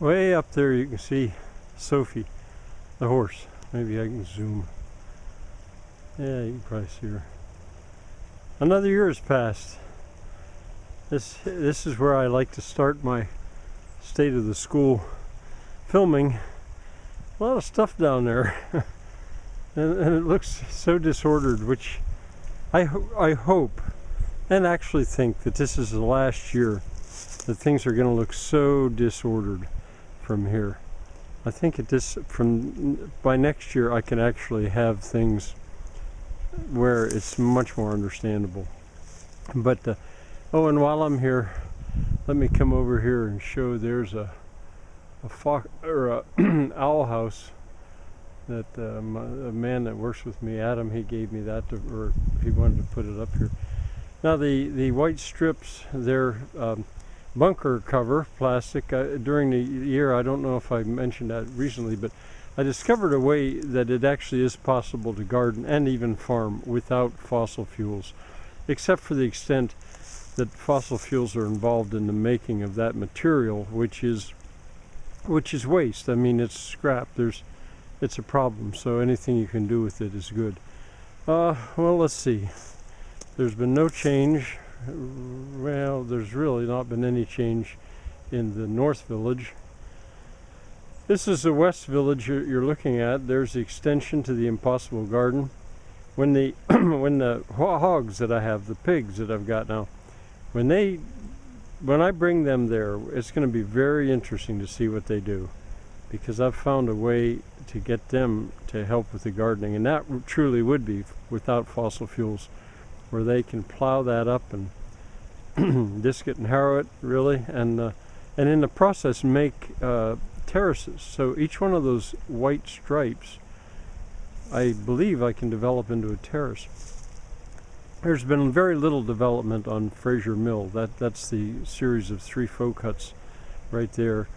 Way up there you can see Sophie, the horse. Maybe I can zoom. Yeah, you can probably see her. Another year has passed. This is where I like to start my State of the School filming. A lot of stuff down there. and it looks so disordered, which I hope and actually think that this is the last year that things are going to look so disordered from here. I think by next year I can actually have things where it's much more understandable. But oh, and while I'm here, let me come over here and show. There's a owl house that a man that works with me, Adam, he gave me that or he wanted to put it up here. Now the white strips, they're bunker cover plastic. During the year, I don't know if I mentioned that recently, but I discovered a way that it actually is possible to garden and even farm without fossil fuels, except for the extent that fossil fuels are involved in the making of that material, which is waste. I mean, it's scrap. It's a problem. So anything you can do with it is good. Well, let's see. There's been no change. Well, there's really not been any change in the North Village. This is the West Village you're looking at. There's the extension to the Impossible Garden. When the hogs that I have, the pigs that I've got now, when I bring them there, it's going to be very interesting to see what they do, because I've found a way to get them to help with the gardening, and that truly would be without fossil fuels, where they can plow that up and disc it and harrow it, really, and in the process make terraces. So each one of those white stripes, I believe I can develop into a terrace. There's been very little development on Fraser Mill. That's the series of 3 folk huts right there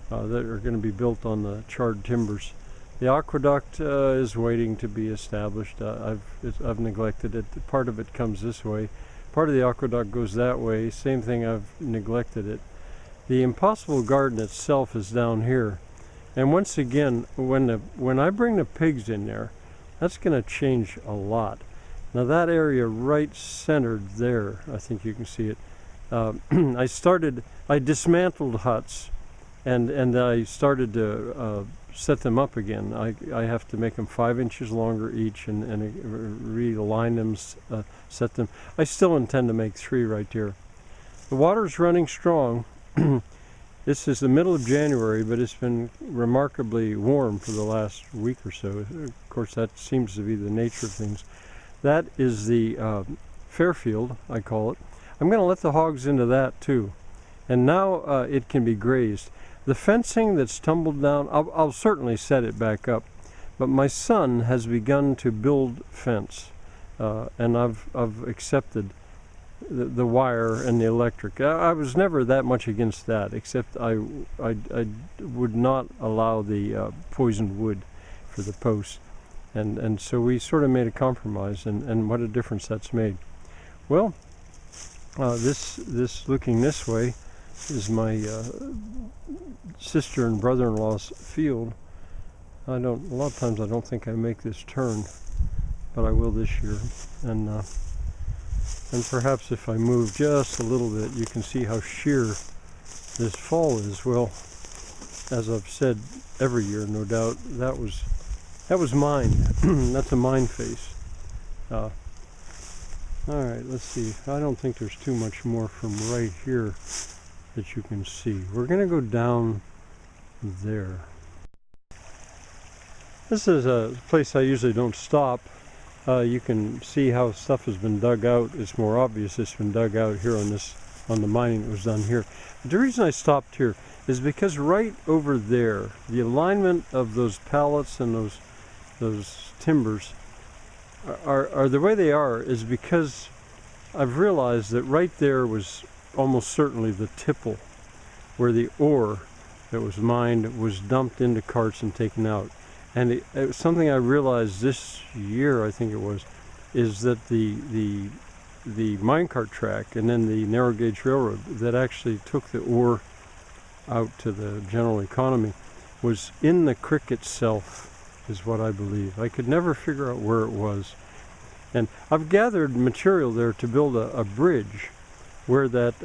that are going to be built on the charred timbers. The aqueduct is waiting to be established. I've neglected it. Part of it comes this way. Part of the aqueduct goes that way. Same thing, I've neglected it. The Impossible Garden itself is down here. And once again, when I bring the pigs in there, that's going to change a lot. Now that area right centered there, I think you can see it. I dismantled huts, and I started to set them up again. I have to make them 5 inches longer each and realign them, set them. I still intend to make 3 right here. The water's running strong. This is the middle of January, but it's been remarkably warm for the last week or so. Of course, that seems to be the nature of things. That is the Fairfield, I call it. I'm going to let the hogs into that too. And now it can be grazed. The fencing that's tumbled down, I'll certainly set it back up. But my son has begun to build fence. And I've accepted the wire and the electric. I was never that much against that, except I would not allow the poisoned wood for the posts. And so we sort of made a compromise, and what a difference that's made. Well, this looking this way is my sister and brother-in-law's field. A lot of times I don't think I make this turn, but I will this year. And perhaps if I move just a little bit, you can see how sheer this fall is. Well, as I've said every year, no doubt, that was mine. That's a mine face. All right, let's see. I don't think there's too much more from right here that you can see. We're going to go down there. This is a place I usually don't stop. You can see how stuff has been dug out. It's more obvious it's been dug out here on the mining that was done here. But the reason I stopped here is because right over there, the alignment of those pallets and those timbers are the way they are is because I've realized that right there was almost certainly the tipple where the ore that was mined was dumped into carts and taken out. And it was something I realized this year, I think it was, is that the minecart track and then the narrow gauge railroad that actually took the ore out to the general economy was in the creek itself, is what I believe. I could never figure out where it was. And I've gathered material there to build a bridge where that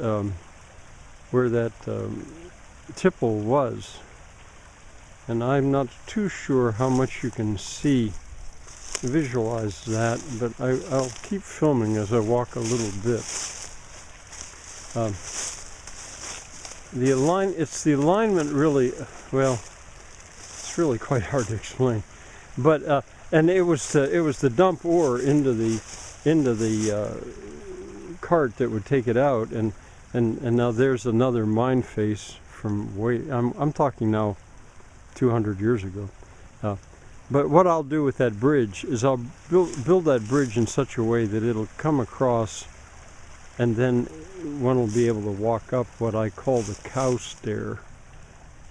tipple was. And I'm not too sure how much you can see, visualize that, but I'll keep filming as I walk a little bit. It's the alignment really, well, it's really quite hard to explain. But and it was the dump ore into the cart that would take it out, and now there's another mine face from way, I'm talking now 200 years ago. But what I'll do with that bridge is I'll build that bridge in such a way that it'll come across, and then one will be able to walk up what I call the cow stair,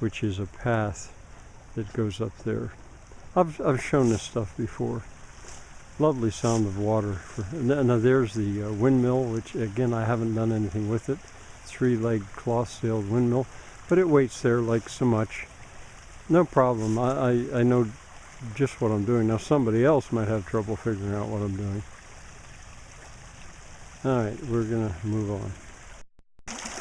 which is a path that goes up there. I've shown this stuff before. Lovely sound of water. Now there's the windmill, which again I haven't done anything with it. 3-legged cloth-sailed windmill, but it waits there like so much. No problem. I know just what I'm doing. Now somebody else might have trouble figuring out what I'm doing. Alright, we're going to move on.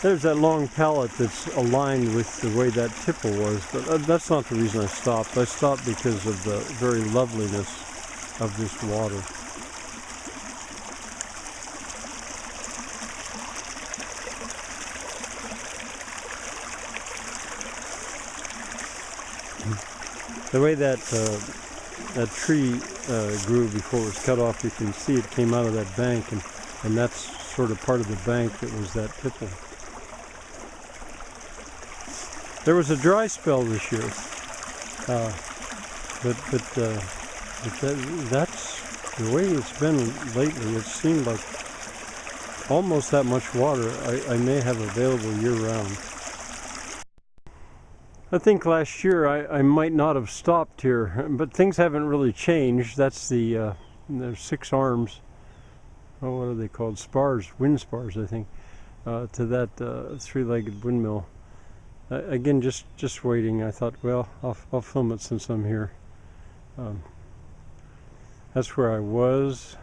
There's that long pallet that's aligned with the way that tipple was, but that's not the reason I stopped. I stopped because of the very loveliness of this water. The way that tree grew before it was cut off, you can see it came out of that bank, and that's sort of part of the bank that was that tipple. There was a dry spell this year, but that's the way it's been lately. It seemed like almost that much water I may have available year-round. I think last year I might not have stopped here, but things haven't really changed. That's there's 6 arms. Oh, what are they called? Spars, wind spars, I think, to that 3-legged windmill. Again, just waiting. I thought, well, I'll film it since I'm here. That's where I was.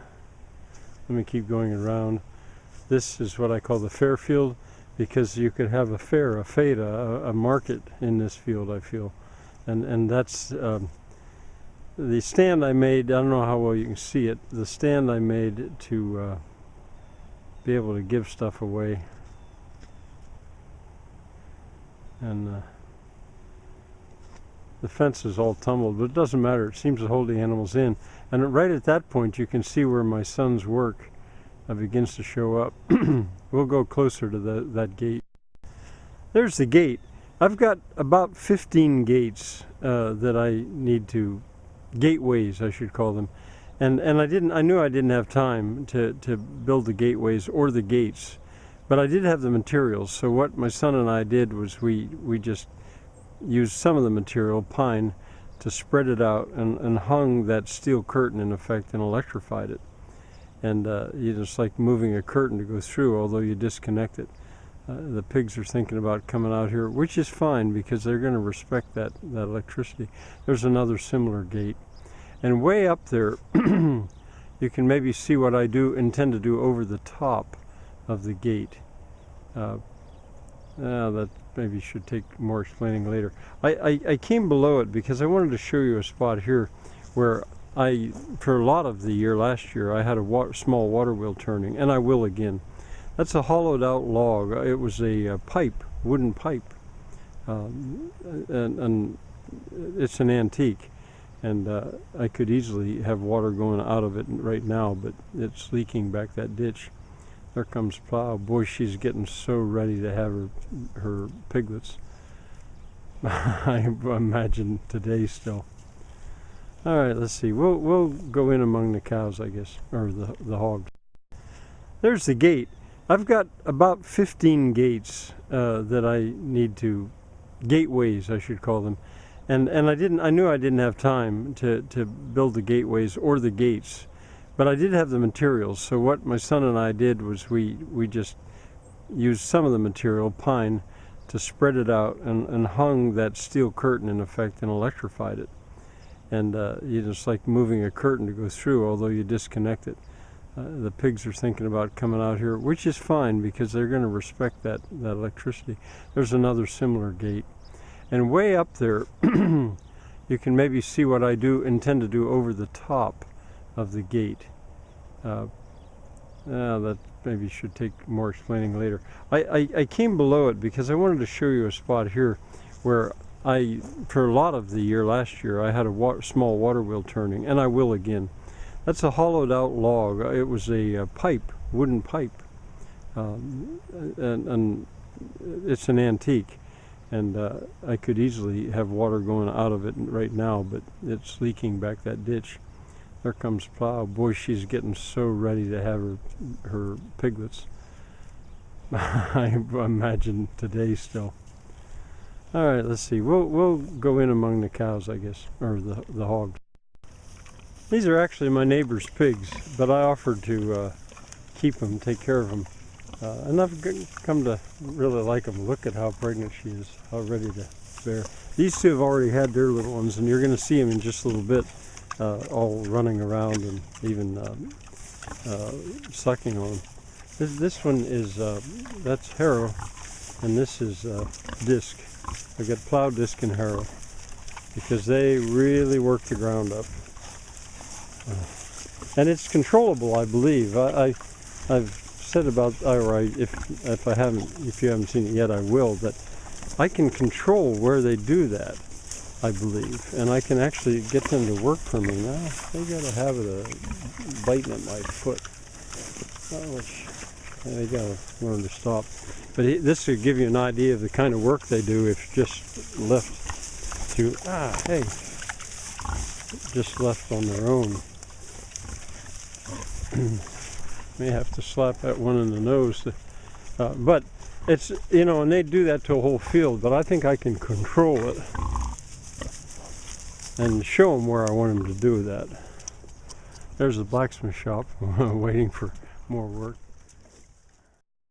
Let me keep going around. This is what I call the Fairfield, because you could have a fair, a feta, a market in this field, I feel. And that's the stand I made. I don't know how well you can see it. The stand I made to be able to give stuff away. And the fence is all tumbled, but it doesn't matter. It seems to hold the animals in. And right at that point, you can see where my son's work begins to show up. We'll go closer to that gate. There's the gate. I've got about 15 gates that I need to, gateways I should call them, and I knew I didn't have time to build the gateways or the gates, but I did have the materials. So what my son and I did was we just used some of the material, pine, to spread it out and hung that steel curtain in effect and electrified it. And it's like moving a curtain to go through, although you disconnect it. The pigs are thinking about coming out here, which is fine because they're going to respect that electricity. There's another similar gate. And way up there, you can maybe see what I intend to do over the top of the gate. That maybe should take more explaining later. I came below it because I wanted to show you a spot here where for a lot of the year, last year, I had a small water wheel turning, and I will again. That's a hollowed out log. It was a pipe, wooden pipe, and it's an antique, and I could easily have water going out of it right now, but it's leaking back that ditch. There comes Plow. Boy, she's getting so ready to have her piglets. I imagine today still. All right, let's see. We'll go in among the cows, I guess, or the hogs. There's the gate. I've got about 15 gates that I need to, gateways I should call them, and I knew I didn't have time to build the gateways or the gates, but I did have the materials. So what my son and I did was we just used some of the material, pine, to spread it out, and hung that steel curtain in effect and electrified it. And it's like moving a curtain to go through, although you disconnect it. The pigs are thinking about coming out here, which is fine because they're going to respect that electricity. There's another similar gate. And way up there, you can maybe see what I intend to do over the top of the gate. That maybe should take more explaining later. I came below it because I wanted to show you a spot here where for a lot of the year last year, I had a small water wheel turning, and I will again. That's a hollowed out log. It was a wooden pipe, and it's an antique. And I could easily have water going out of it right now, but it's leaking back that ditch. There comes Plow. Boy, she's getting so ready to have her piglets. I imagine today still. All right, let's see. We'll go in among the cows, I guess, or the hogs. These are actually my neighbor's pigs, but I offered to keep them, take care of them. And I've come to really like them. Look at how pregnant she is, how ready to bear. These two have already had their little ones, and you're going to see them in just a little bit, all running around and even sucking on them. This one is, that's Harrow, and this is Disc. I've got Plow, Disc, and Harrow, because they really work the ground up. And it's controllable, I believe. I've said about, or if you haven't seen it yet, I will, that I can control where they do that, I believe, and I can actually get them to work for me. Now they got a habit of biting at my foot, which they got to learn to stop. But this will give you an idea of the kind of work they do if just left to just left on their own. May have to slap that one in the nose, but it's, and they do that to a whole field, but I think I can control it and show them where I want them to do that. There's the blacksmith shop waiting for more work.